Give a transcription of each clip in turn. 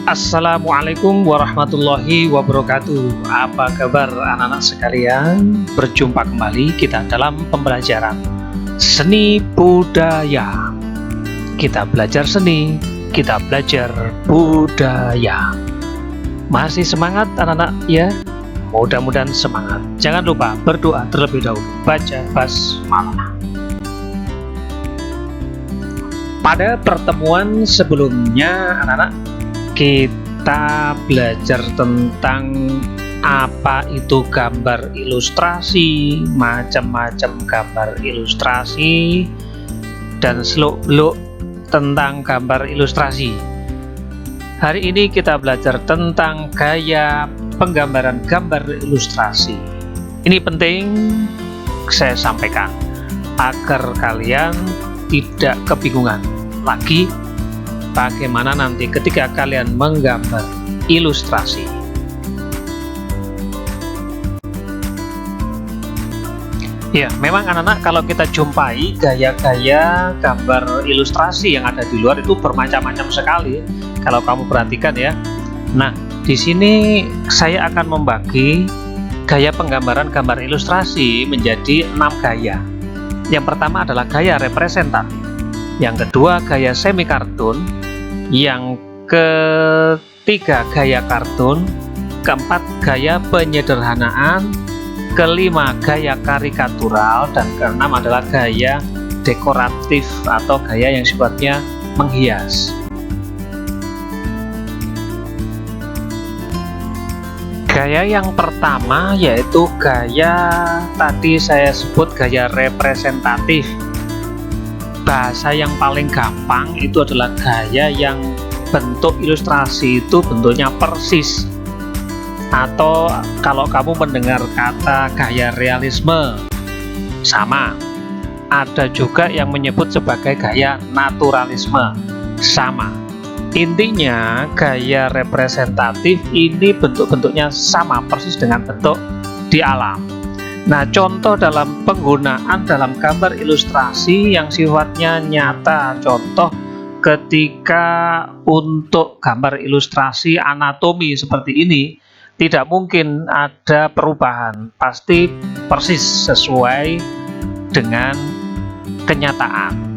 Assalamualaikum warahmatullahi wabarakatuh. Apa kabar anak-anak sekalian? Berjumpa kembali kita dalam pembelajaran seni budaya. Kita belajar seni, kita belajar budaya. Masih semangat anak-anak ya? Mudah-mudahan semangat. Jangan lupa berdoa terlebih dahulu. Baca basmalah. Pada pertemuan sebelumnya anak-anak, kita belajar tentang apa itu gambar ilustrasi, macam-macam gambar ilustrasi, dan seluk-beluk tentang gambar ilustrasi. Hari ini kita belajar tentang gaya penggambaran gambar ilustrasi. Ini penting saya sampaikan agar kalian tidak kebingungan lagi bagaimana nanti ketika kalian menggambar ilustrasi. Ya, memang anak-anak kalau kita jumpai gaya-gaya gambar ilustrasi yang ada di luar itu bermacam-macam sekali. Kalau kamu perhatikan ya. Nah, di sini saya akan membagi gaya penggambaran gambar ilustrasi menjadi 6 gaya. Yang pertama adalah gaya representatif. Yang kedua gaya semi kartun, yang ketiga gaya kartun, keempat gaya penyederhanaan, kelima gaya karikatural, dan keenam adalah gaya dekoratif atau gaya yang sifatnya menghias. Gaya yang pertama yaitu gaya tadi saya sebut gaya representatif. Bahasa yang paling gampang itu adalah gaya yang bentuk ilustrasi itu bentuknya persis, atau kalau kamu mendengar kata gaya realisme sama. Ada juga yang menyebut sebagai gaya naturalisme sama. Intinya gaya representatif ini bentuk-bentuknya sama persis dengan bentuk di alam. Nah, contoh dalam penggunaan dalam gambar ilustrasi yang sifatnya nyata, contoh ketika untuk gambar ilustrasi anatomi seperti ini, tidak mungkin ada perubahan, pasti persis sesuai dengan kenyataan.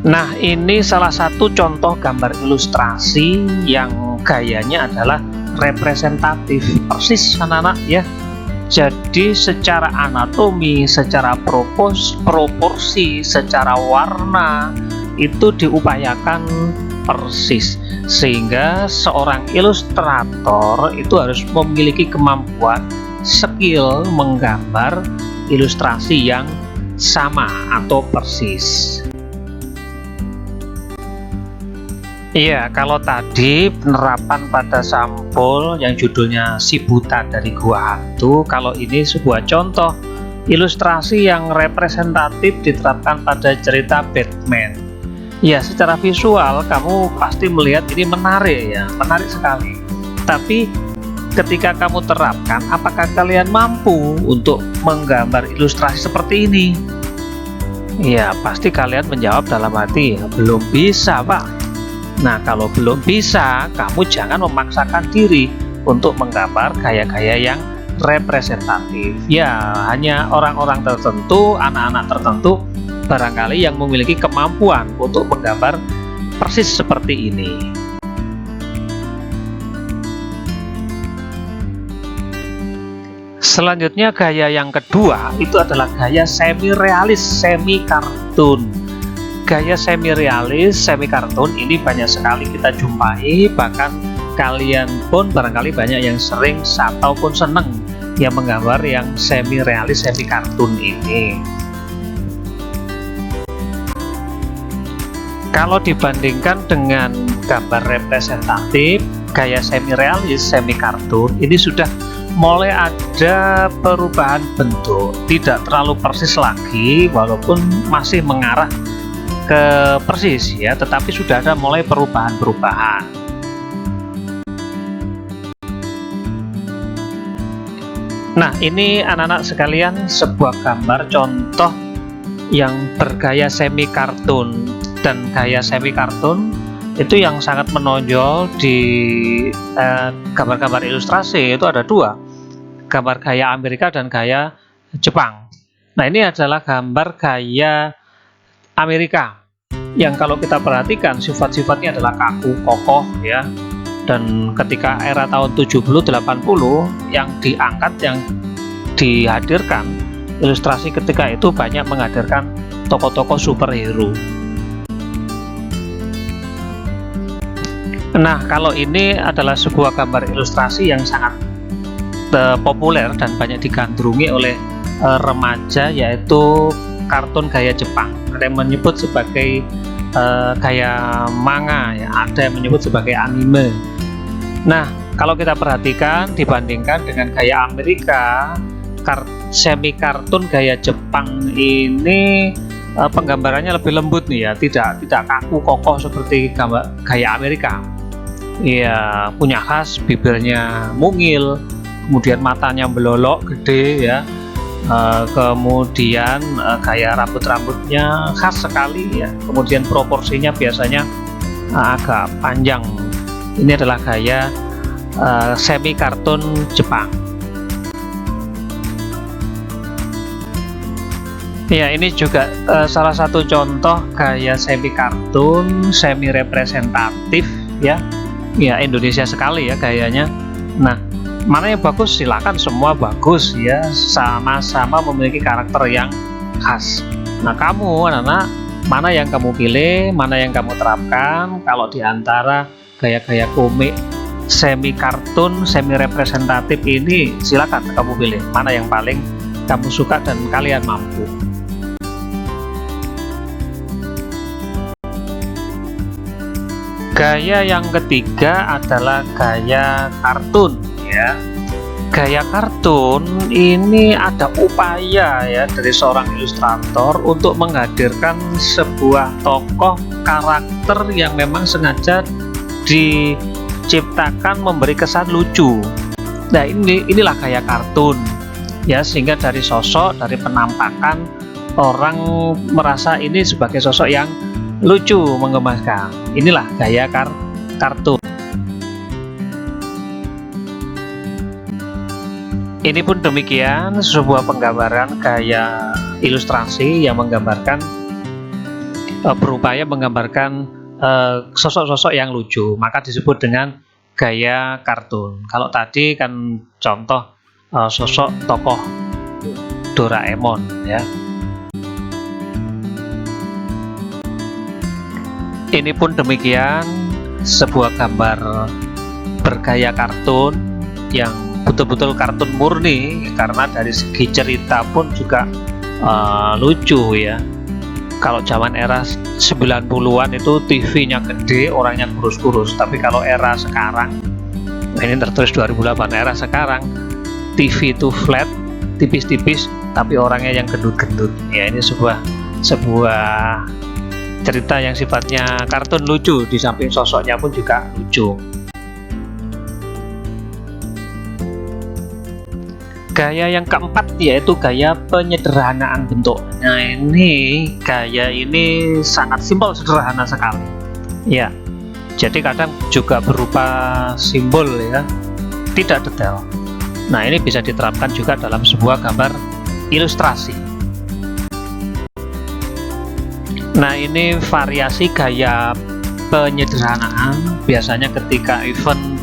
Nah, ini salah satu contoh gambar ilustrasi yang gayanya adalah representatif, persis anak-anak ya. Jadi secara anatomi, secara proporsi, secara warna itu diupayakan persis, sehingga seorang ilustrator itu harus memiliki kemampuan skill menggambar ilustrasi yang sama atau persis. Iya, kalau tadi penerapan pada sampul yang judulnya Si Buta dari Gua Hantu, kalau ini sebuah contoh ilustrasi yang representatif diterapkan pada cerita Batman. Ya, secara visual kamu pasti melihat ini menarik ya, menarik sekali. Tapi ketika kamu terapkan, apakah kalian mampu untuk menggambar ilustrasi seperti ini? Ya, pasti kalian menjawab dalam hati, ya, belum bisa, Pak. Nah, kalau belum bisa, kamu jangan memaksakan diri untuk menggambar gaya-gaya yang representatif. Ya, hanya orang-orang tertentu, anak-anak tertentu barangkali yang memiliki kemampuan untuk menggambar persis seperti ini. Selanjutnya gaya yang kedua itu adalah gaya semi realis, semi kartun. Gaya semi realis, semi kartun ini banyak sekali kita jumpai, bahkan kalian pun barangkali banyak yang sering ataupun seneng yang menggambar yang semi realis, semi kartun ini. Kalau dibandingkan dengan gambar representatif, gaya semi realis, semi kartun ini sudah mulai ada perubahan bentuk, tidak terlalu persis lagi walaupun masih mengarah ke persis ya, tetapi sudah ada mulai perubahan-perubahan. Nah, ini anak-anak sekalian sebuah gambar contoh yang bergaya semi kartun. dan gaya semi kartun itu yang sangat menonjol di gambar-gambar ilustrasi itu ada dua, gambar gaya Amerika dan gaya Jepang. Nah, ini adalah gambar gaya Amerika yang kalau kita perhatikan sifat-sifatnya adalah kaku, kokoh ya. Dan ketika era tahun 70-80 yang diangkat, yang dihadirkan ilustrasi ketika itu banyak menghadirkan tokoh-tokoh superhero. Nah, kalau ini adalah sebuah gambar ilustrasi yang sangat populer dan banyak digandrungi oleh remaja, yaitu kartun gaya Jepang. Ada yang menyebut sebagai gaya manga, ya, ada yang menyebut sebagai anime. Nah, kalau kita perhatikan dibandingkan dengan gaya Amerika, semi kartun gaya Jepang ini penggambarannya lebih lembut nih ya, tidak kaku kokoh seperti gaya Amerika. Ya, punya khas bibirnya mungil, kemudian matanya belolok gede ya, kemudian gaya rambutnya khas sekali ya, kemudian proporsinya biasanya agak panjang. Ini adalah gaya semi kartun Jepang. Ya, ini juga salah satu contoh gaya semi kartun, semi representatif ya. Ya, Indonesia sekali ya gayanya. Nah, mana yang bagus? Silakan, semua bagus ya, sama-sama memiliki karakter yang khas. Nah, kamu anak-anak, mana yang kamu pilih, mana yang kamu terapkan? Kalau di antara gaya-gaya komik semi kartun, semi representatif ini, silakan kamu pilih mana yang paling kamu suka dan kalian mampu. Gaya yang ketiga adalah gaya kartun ya. Gaya kartun ini ada upaya ya dari seorang ilustrator untuk menghadirkan sebuah tokoh karakter yang memang sengaja diciptakan memberi kesan lucu. Nah, inilah gaya kartun ya, sehingga dari sosok, dari penampakan orang merasa ini sebagai sosok yang lucu, menggemaskan. Inilah gaya kartun. Ini pun demikian, sebuah penggambaran gaya ilustrasi yang menggambarkan berupaya menggambarkan sosok-sosok yang lucu, maka disebut dengan gaya kartun. Kalau tadi kan contoh sosok tokoh Doraemon ya. Ini pun demikian, sebuah gambar bergaya kartun yang betul-betul kartun murni, karena dari segi cerita pun juga lucu ya. Kalau zaman era 90-an itu TV-nya gede, orangnya kurus-kurus. Tapi kalau era sekarang, ini tertulis 2008, era sekarang TV itu flat, tipis-tipis, tapi orangnya yang gendut-gendut. Ya, ini sebuah cerita yang sifatnya kartun lucu, di samping sosoknya pun juga lucu. Gaya yang keempat yaitu gaya penyederhanaan bentuk. Nah, ini gaya ini sangat simpel, sederhana sekali ya. Jadi kadang juga berupa simbol ya, tidak detail. Nah, ini bisa diterapkan juga dalam sebuah gambar ilustrasi. Nah, ini variasi gaya penyederhanaan biasanya ketika event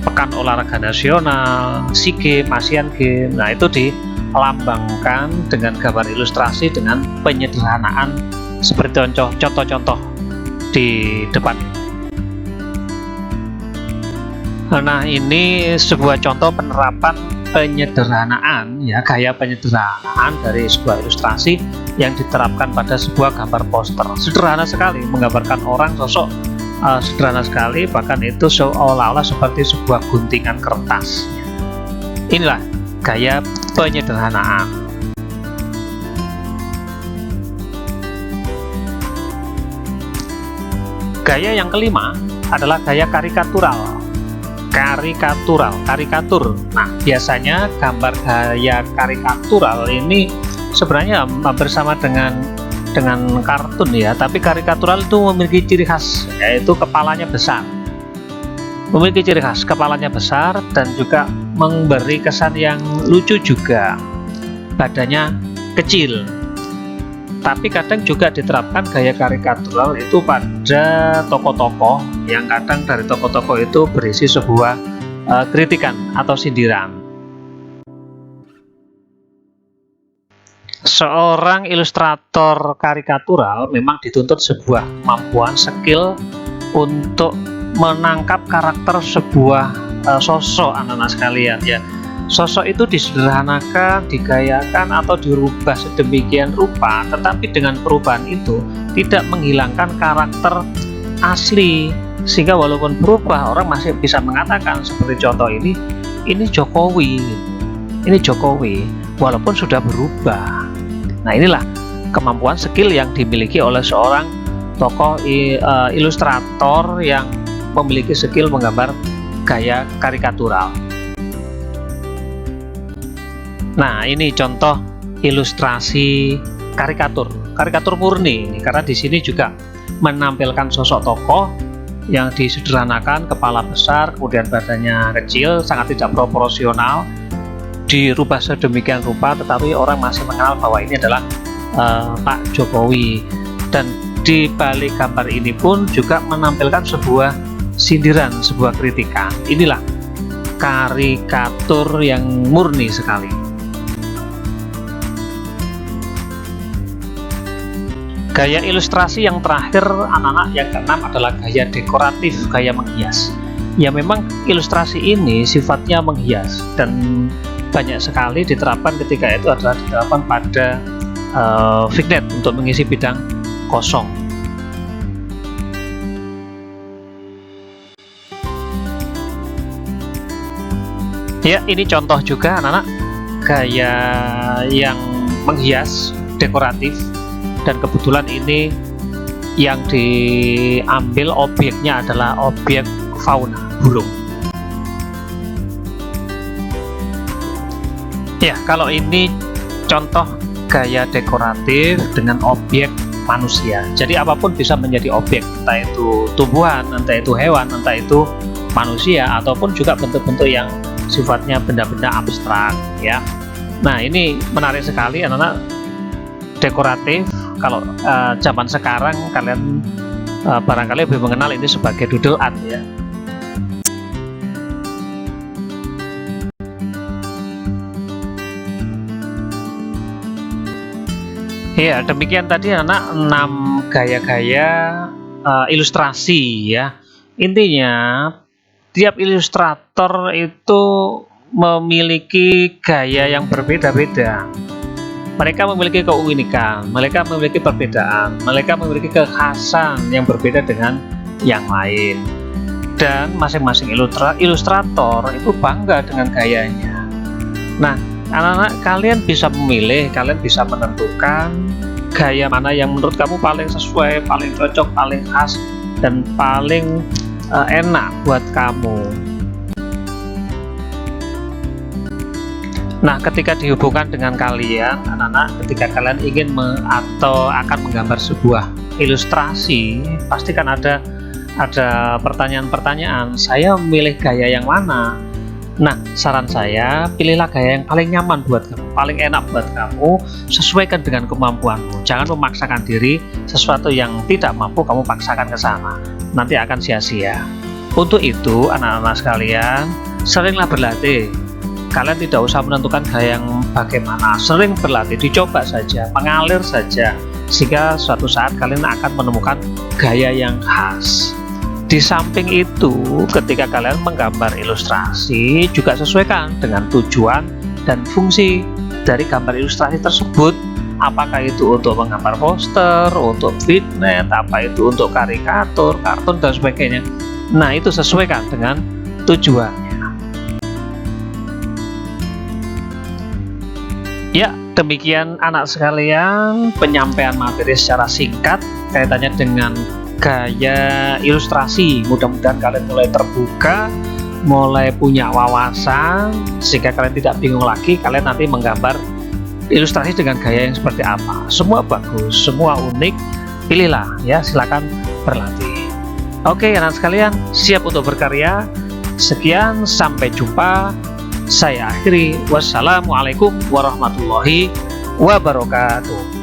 pekan olahraga nasional, SEA Games, Asian Games. Nah, itu dilambangkan dengan gambar ilustrasi dengan penyederhanaan seperti contoh-contoh di depan. Nah, ini sebuah contoh penerapan penyederhanaan ya, gaya penyederhanaan dari sebuah ilustrasi yang diterapkan pada sebuah gambar poster. Sederhana sekali, menggambarkan orang, sosok sederhana sekali, bahkan itu seolah-olah seperti sebuah guntingan kertas. Inilah gaya penyederhanaan. Gaya yang kelima adalah gaya karikatural. Karikatur. Nah, biasanya gambar gaya karikatural ini sebenarnya hampir sama dengan dengan kartun ya, tapi karikatural itu memiliki ciri khas, yaitu kepalanya besar. Memiliki ciri khas, kepalanya besar dan juga memberi kesan yang lucu juga. Badannya kecil. Tapi kadang juga diterapkan gaya karikatural itu pada tokoh-tokoh, yang kadang dari tokoh-tokoh itu berisi sebuah kritikan atau sindiran. Seorang ilustrator karikatural memang dituntut sebuah kemampuan, skill untuk menangkap karakter sebuah sosok, anak-anak sekalian ya. Sosok itu disederhanakan, digayakan atau dirubah sedemikian rupa, tetapi dengan perubahan itu tidak menghilangkan karakter asli, sehingga walaupun berubah orang masih bisa mengatakan seperti contoh ini Jokowi, walaupun sudah berubah. Nah, inilah kemampuan skill yang dimiliki oleh seorang tokoh ilustrator yang memiliki skill menggambar gaya karikatural. Nah, ini contoh ilustrasi karikatur murni, karena di sini juga menampilkan sosok tokoh yang disederhanakan, kepala besar, kemudian badannya kecil, sangat tidak proporsional, dirubah sedemikian rupa, tetapi orang masih mengenal bahwa ini adalah Pak Jokowi. Dan di balik gambar ini pun juga menampilkan sebuah sindiran, sebuah kritikan. Inilah karikatur yang murni sekali. Gaya ilustrasi yang terakhir, anak-anak, yang keenam adalah gaya dekoratif, gaya menghias. Ya, memang ilustrasi ini sifatnya menghias dan banyak sekali diterapkan ketika itu adalah diterapkan pada vignette untuk mengisi bidang kosong. Ya, ini contoh juga anak-anak gaya yang menghias dekoratif. Dan kebetulan ini yang diambil objeknya adalah objek fauna, burung. Ya, kalau ini contoh gaya dekoratif dengan objek manusia. Jadi apapun bisa menjadi objek, entah itu tumbuhan, entah itu hewan, entah itu manusia, ataupun juga bentuk-bentuk yang sifatnya benda-benda abstrak ya. Nah, ini menarik sekali anak-anak, dekoratif. Kalau zaman sekarang kalian barangkali lebih mengenal ini sebagai doodle art ya. Ya, demikian tadi anak 6 gaya-gaya ilustrasi ya. Intinya tiap ilustrator itu memiliki gaya yang berbeda-beda. Mereka memiliki keunikan, mereka memiliki perbedaan, mereka memiliki kekhasan yang berbeda dengan yang lain. Dan masing-masing ilustrator itu bangga dengan gayanya. Nah, anak-anak, kalian bisa memilih, kalian bisa menentukan gaya mana yang menurut kamu paling sesuai, paling cocok, paling khas, dan paling enak buat kamu. Nah, ketika dihubungkan dengan kalian, anak-anak, ketika kalian ingin atau akan menggambar sebuah ilustrasi, pasti kan ada pertanyaan-pertanyaan. Saya memilih gaya yang mana? Nah, saran saya, pilihlah gaya yang paling nyaman buat kamu, paling enak buat kamu, sesuaikan dengan kemampuanmu. Jangan memaksakan diri, sesuatu yang tidak mampu kamu paksakan ke sana. Nanti akan sia-sia. Untuk itu, anak-anak sekalian, seringlah berlatih. Kalian tidak usah menentukan gaya yang bagaimana, sering berlatih, dicoba saja, mengalir saja, sehingga suatu saat kalian akan menemukan gaya yang khas. Di samping itu, ketika kalian menggambar ilustrasi, juga sesuaikan dengan tujuan dan fungsi dari gambar ilustrasi tersebut. Apakah itu untuk menggambar poster, untuk vignette, apa itu untuk karikatur, kartun, dan sebagainya. Nah, itu sesuaikan dengan tujuannya. Ya, demikian anak sekalian penyampaian materi secara singkat kaitannya dengan gaya ilustrasi. Mudah-mudahan kalian mulai terbuka, mulai punya wawasan, sehingga kalian tidak bingung lagi kalian nanti menggambar ilustrasi dengan gaya yang seperti apa. Semua bagus, semua unik, pilihlah ya, silakan berlatih. Oke anak sekalian, siap untuk berkarya. Sekian, sampai jumpa. Saya akhiri, wassalamualaikum warahmatullahi wabarakatuh.